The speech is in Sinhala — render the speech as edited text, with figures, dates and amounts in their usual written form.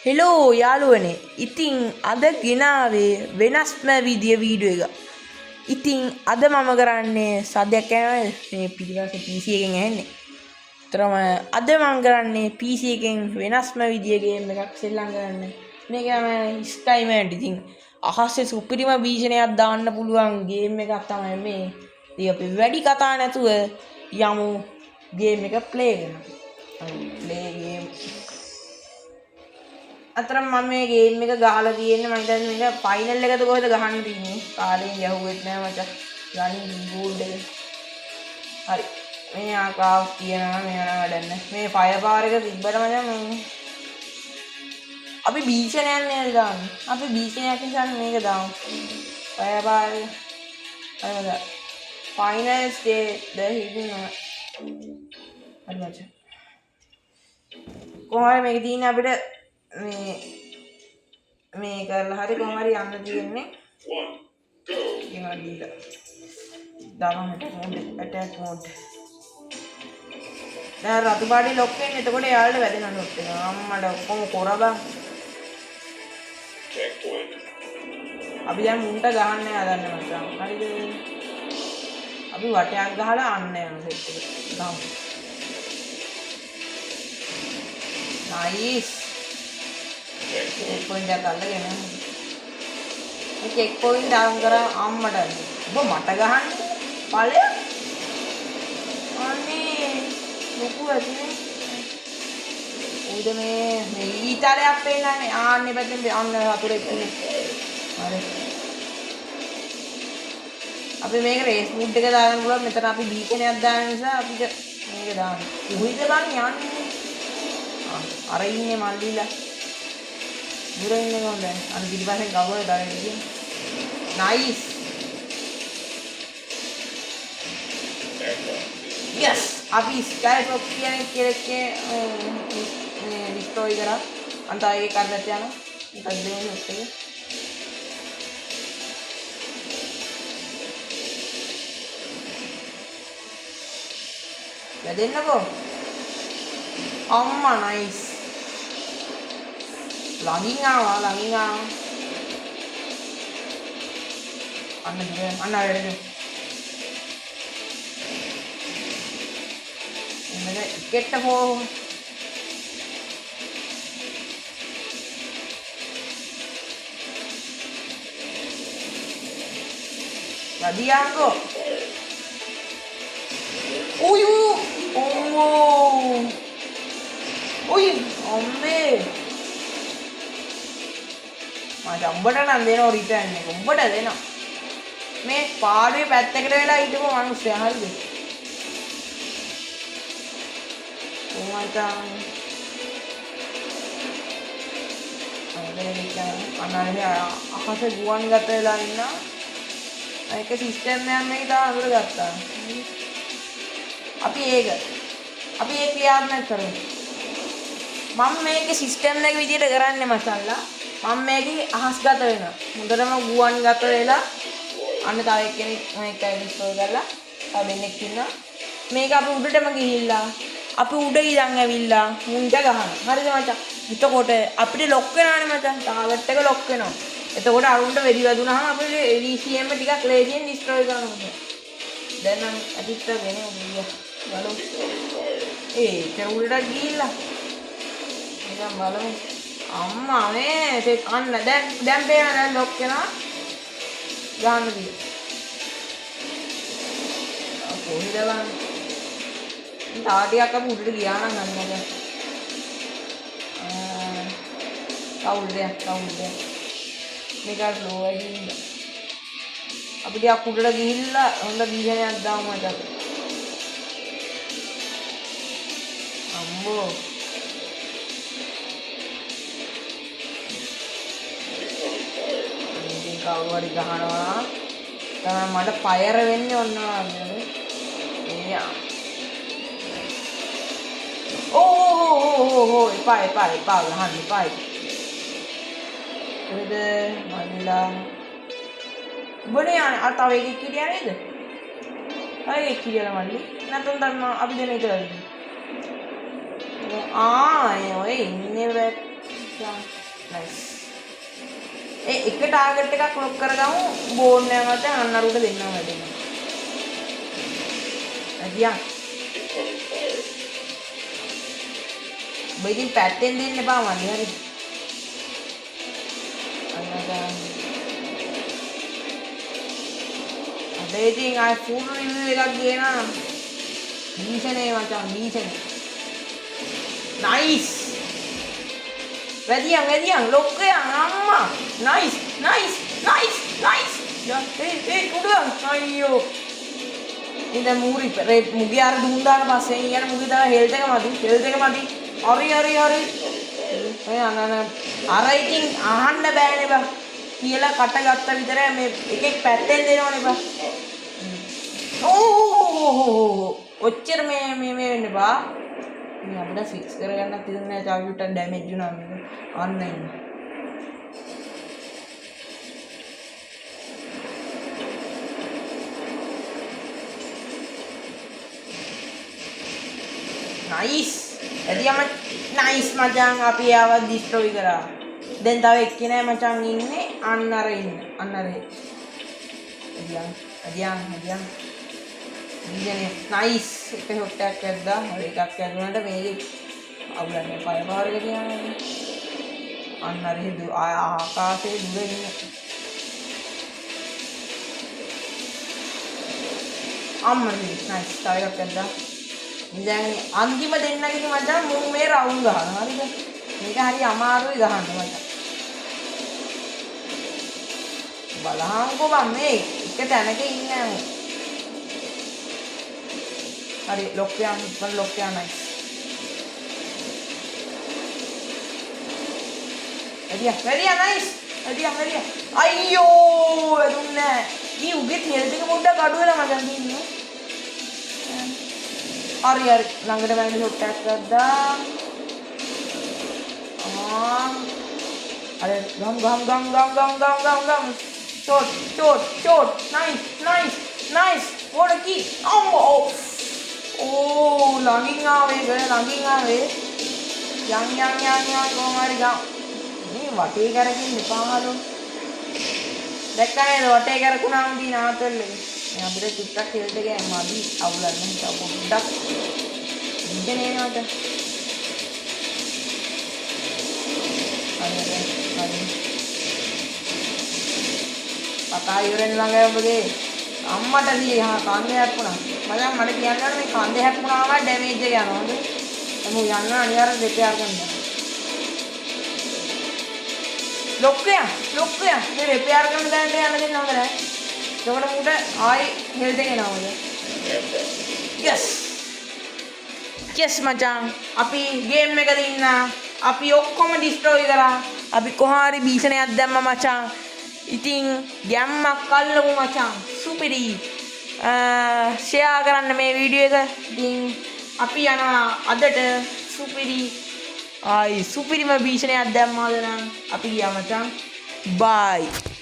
හෙලෝ යාළුවනේ. ඉතින් අද ගෙනාවේ වෙනස්ම විදිය වීඩියෝ එක. ඉතින් අද මම කරන්නේ සද්දයක් ඇහෙනවද? මේ පිටිපස්සේ PC එකෙන් ඇහෙන්නේ. තරම අද මම කරන්නේ PC එකෙන් වෙනස්ම විදිය ගේම් එකක් සෙල්ලම් කරන්න. මේක තමයි ස්කයිමෑන්. ඉතින් අහසේ සුපිරිම භීෂණයක් දාන්න පුළුවන් ගේම් එකක් තමයි මේ. ඉතින් අපි වැඩි කතා නැතුව යමු ගේම් එක ප්ලේ කරන්න. ප්ලේ ගේම් අතරම මම මේ ගේම් එක ගහලා තියෙන්නේ මම හිතන්නේ මේක ෆයිනල් එකද කොහෙද ගහන්න තියෙන්නේ කාලෙන් යහුවෙත් නෑ මචං ගන්න ගෝල්ඩ් එක හරි මේ ආකාස් තියනවා මේ යන වැඩක් නෑ මේ ෆයර් පාවර් එක තිබ්බට මචං අපි භීෂණයක් නේද දාන්නේ අපි භීෂණයක් නිසා මේක දාමු ෆයර් පාවර් අරද ෆයිනල් ස්ටේ ද හිටින්න හරි මචං කොහොමද මේක තියෙන්නේ අපිට මේ කරලා හරි කොහොම හරි යන්න තියෙන්නේ ඒවා දීලා දාමු ඇටැක් මෝඩ් දැන් රතු පාටි ලොක් වෙන්නේ එතකොට එයාලට වැදෙනවා ලොක් වෙනවා අම්මඩ ඔක්කොම කොරබන් අපි දැන් මුන්ට ගහන්න හදන්නේ මචං හරිද අපි වටයක් ගහලා අන්න යන සෙට් එක ගමු නයිස් පොයින්ට් එකක් අල්ලගෙන මේ චෙක් පොයින්ට් ඩවුන් කරා අම්මට ඔබ මට ගහන්නේ ඵලය අනේ ලොකු ඇතිනේ උද මේ ඊතාලයක් පේනනේ ආන්නේ පැත්තෙන් අන්න හතුරෙක් ඉන්නේ හරි අපි මේක රේස් මූඩ් එක දාගන්න පුළුවන් මෙතන අපි බීකනයක් දාන නිසා අපිට මේක දාන්න උහිද බං යන්නේ අර ඉන්නේ මල්ලිලා දුර ඉන්නේ කොහොමද අර පිටිපස්සෙන් ගවුවේ දාගෙන ඉන්නේ නයිස් යස් අපි ස්කයි ෆොක්ස් කියන්නේ ඩිස්ට්‍රොයි කරා අන්තයේ කරදට යනවා එකක් දෙන්නේ ඔක්කොම වැදෙන්නකෝ අම්මා නයිස් ළඟින් ආවා අන්න වැඩ එන්නද ටිකට් හෝ වැඩියන්කෝ උයි උයි අම්මේ මට උඹට නම් දෙනවා රිටර්න් එක උඹට දෙනවා මේ පාඩුවේ පැත්තකට වෙලා හිටපු මිනිස්සයා හරිද මචං අනනේ අහස ගුවන් ගත වෙලා ඉන්නා ඒක සිස්ටම් එකක් මේක තාම අඳුරගත්තා අපි ඒක ක්‍රියාත්මක කරමු මම මේකේ සිස්ටම් එක විදියට කරන්නේ මචංලා මම මේකේ අහස්ගත වෙනවා හොඳටම ගුවන් ගත වෙලා අන්න තව එක්කෙනෙක් මේක ඉන්ස්ටෝල් කරලා තව දෙන්නෙක් ඉන්නවා මේක අපි උඩටම ගිහිල්ලා අපි උඩ ඉඳන් ඇවිල්ලා මුන්ට ගහනවා හරිද මචං එතකොට අපිට ලොක් වෙනවානේ මචං ටාගට් එක ලොක් වෙනවා එතකොට අරුන්ට වෙඩි වැදුනහම අපිට VCM ටිකක් ලේසියෙන් ඩිස්ට්‍රොයි කරන්න ඕනේ දැන් නම් අදිට වෙන්නේ බලමු කෙරුලට ගිහිල්ලා නිකන් බලමු අම්මා මේ සෙට් අන්න දැන් පේන දැන් ලොක් වෙනවා ගහන්න දී කොහෙද බලන්න තාටියක් අපි උඩට ගියා නම් අන්නද කවුල්ද මේක ලෝ ඇයි අපි ටිකක් උඩට ගිහිල්ලා හොඳ බීජනයක් දාමු මචං අම්මෝ ඉතින් කවුරු හරි ගහනවා තමයි මට ෆයර් වෙන්නේ ඔන්න වගේ එයා ඕ එපා ගහන්න එපා කොහෙද මල්ලිලා උඹනේ යන්නේ අර තව එකෙක් හිටියා නේද? තව එකෙක් හිටියලා මල්ලි නැත්නම් දැන් අපි දෙන විතරද? ඔය ඉන්නේ නයිස්. එක ටාගට් එකක් ලොක් කරගමු බෝන් එක මචං අන්න අරුට දෙන්නම වැඩෙනවා. අදියා. බයිදින් පැත්තෙන් දෙන්න එපා මල්ලි හරි. අද ඉතින් ආයි ෆුල් රිවිව් එකක් ගේනවා. මීෂනේ මචං මීෂනේ. නයිස්. වැඩියන් ලොක්කයන් අම්මා. නයිස්. කුඩුවන් අයියෝ. ඉතින් මුගේ අර දුන් දාන පස්සේ ඊයන මුගේ තව හෙල්ත් එක මදි. හරි. ඔය අර ඉතින් අහන්න බෑනේ බා. කියලා කට ගත්ත විතරයි මේ එකෙක් පැත්තෙන් දෙනවනේ බා. ඕ ඔච්චර මේ වෙන්න බා. මේ අපිට ෆික්ස් කරගන්නත් ඉන්නේ නැහැ. චාර්ජර් ඩැමේජ් වුණා මේක. අන්න ඉන්න. නයිස්. එදියම නයිස් මචං අපි ආව ඩිස්ට්‍රොයි කරා. දැන් තව එක්කෙනා මචං ඉන්නේ අන්න අර ඉන්න. අන්න අර. එදියන්. ඉන්නේ නයිස්. එක ෂොට් එකක් ඇද්දා. හරි එකක් ඇදුනට මේකේ අවුලන්නේ ෆයර් පවර් එක තියනවා. අන්න අර ආකාශයේ දුර ඉන්න. අම්මනේ නයිස්. තව එකක් ඇද්දා. දැන් අන්තිම දෙන්නගේ මචං මුන් මේ රවුන්ඩ් ගහනවා හරිද මේක හරි අමාරුයි ගහන්න මචං බලහන්කෝ බං මේ එක තැනක ඉන්නේ හරි ලොක් යන නයිස් වැඩියා නයිස් වැඩියා අයියෝ එදුන්නේ ඊ උගේ තෙල් ටික පොඩ්ඩක් අඩු වෙලා මචං තින්නේ හරි ළඟට වැන්න ෂොට් එකක් ගත්තා. අර ගම්. Shot. Nice. what a key. ඕ ළඟින් ආවේ. යන් කොහමරි ගම්. මේ වටේ කරකින් එපාලු. දැක්කා නේද වටේ කරකුණාම දී නාතල්ලේ. මේ අපිට චුට්ටක් හෙල්ට ගෑ මදි අවුලක් නැහැ පොඩ්ඩක් ඉන්නේ නේද හරි පතා ඉවරෙන් ළඟ ඔබගේ අම්මට දී කන්දේ හැප්පුණා මචං මට කියන්න මේ කන්දේ හැප්පුණාම ඩැමේජ් එක යනවාද එමු යන්න අනිවාර්යෙන් රිපෙයාර් කරන්න ලොක්කයා මේ රිපෙයාර් කරන තැනට යන්න දෙන්න හොඳ නැහැ එතකොට මුට ආයි හෙල්ත් එක එනවද yes මචං අපි ගේම් එක දින්න අපි ඔක්කොම ඩිස්ට්‍රොයි කරා අපි කොහාරි භීෂණයක් දැම්ම මචං ඉතින් ගැම්මක් අල්ලමු මචං සුපිරි ෂෙයා කරන්න මේ වීඩියෝ එක ඉතින් අපි යනවා අදට සුපිරිම භීෂණයක් දැම්මාද නම් අපි ගියා මචං බයි